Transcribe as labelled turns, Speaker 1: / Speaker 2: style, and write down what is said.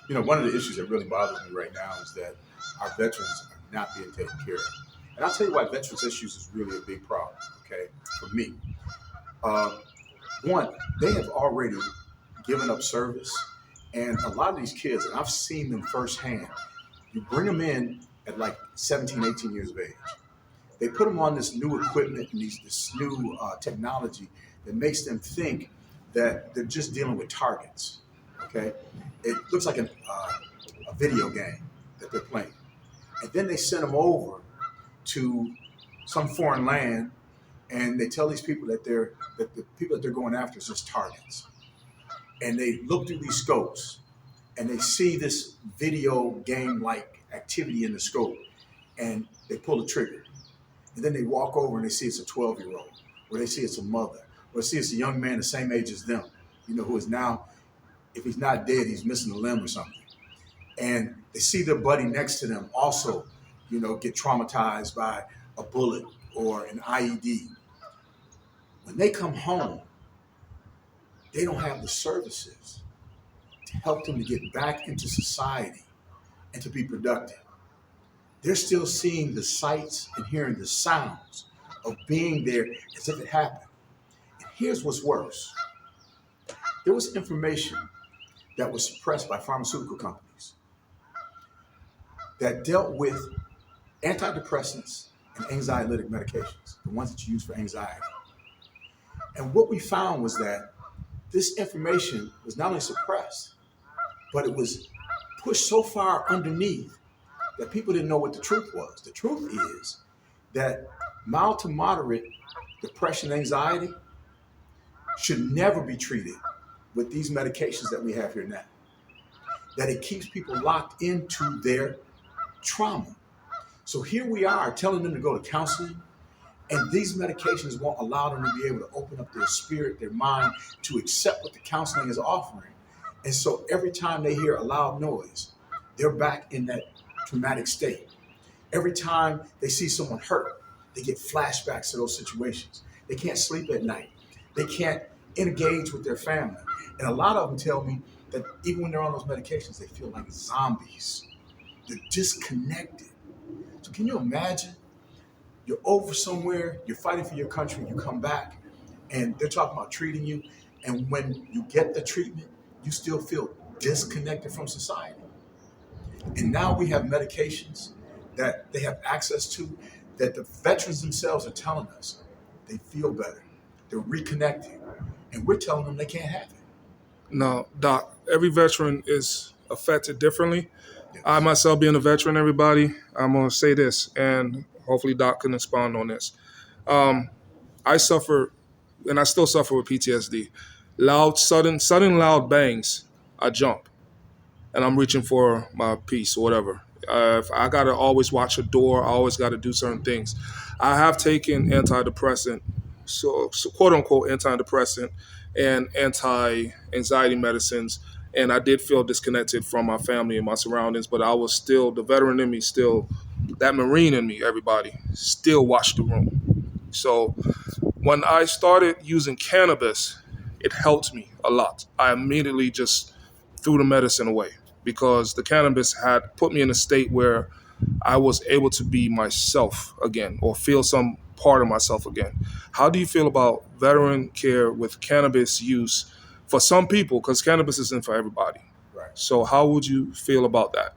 Speaker 1: One of the issues that really bothers me right now is that our veterans are not being taken care of. And I'll tell you why veterans issues is really a big problem, okay, for me. Uh, One, they have already given up service. And a lot of these kids, and I've seen them firsthand, you bring them in at like 17, 18 years of age. They put them on this new equipment and this new technology that makes them think that they're just dealing with targets. Okay, it looks like a video game that they're playing, and then they send them over to some foreign land, and they tell these people that the people that they're going after is just targets, and they look through these scopes, and they see this video game like activity in the scope, and they pull the trigger. And then they walk over and they see it's a 12-year-old, or they see it's a mother, or they see it's a young man the same age as them, who is now, if he's not dead, he's missing a limb or something. And they see their buddy next to them also, get traumatized by a bullet or an IED. When they come home, they don't have the services to help them to get back into society and to be productive. They're still seeing the sights and hearing the sounds of being there as if it happened. And here's what's worse. There was information that was suppressed by pharmaceutical companies that dealt with antidepressants and anxiolytic medications, the ones that you use for anxiety. And what we found was that this information was not only suppressed, but it was pushed so far underneath that people didn't know what the truth was. The truth is that mild to moderate depression and anxiety should never be treated with these medications that we have here now. That it keeps people locked into their trauma. So here we are telling them to go to counseling, and these medications won't allow them to be able to open up their spirit, their mind, to accept what the counseling is offering. And so every time they hear a loud noise, they're back in that traumatic state. Every time they see someone hurt, they get flashbacks to those situations. They can't sleep at night. They can't engage with their family. And a lot of them tell me that even when they're on those medications, they feel like zombies. They're disconnected. So can you imagine? You're over somewhere, you're fighting for your country, you come back, and they're talking about treating you. And when you get the treatment, you still feel disconnected from society. And now we have medications that they have access to that the veterans themselves are telling us they feel better. They're reconnecting. And we're telling them they can't have it.
Speaker 2: Now, Doc, every veteran is affected differently.
Speaker 1: Yes.
Speaker 2: I myself being a veteran, everybody, I'm going to say this, and hopefully Doc can expound on this. I suffer, and I still suffer with PTSD. Loud, sudden loud bangs, I jump. And I'm reaching for my piece or whatever. If I got to always watch a door, I always got to do certain things. I have taken antidepressant, so quote unquote antidepressant and anti-anxiety medicines. And I did feel disconnected from my family and my surroundings, but I was still, the veteran in me still, that Marine in me, everybody, still watched the room. So when I started using cannabis, it helped me a lot. I immediately just threw the medicine away because the cannabis had put me in a state where I was able to be myself again or feel some part of myself again. How do you feel about veteran care with cannabis use for some people? Because cannabis isn't for everybody.
Speaker 1: Right.
Speaker 2: So how would you feel about that?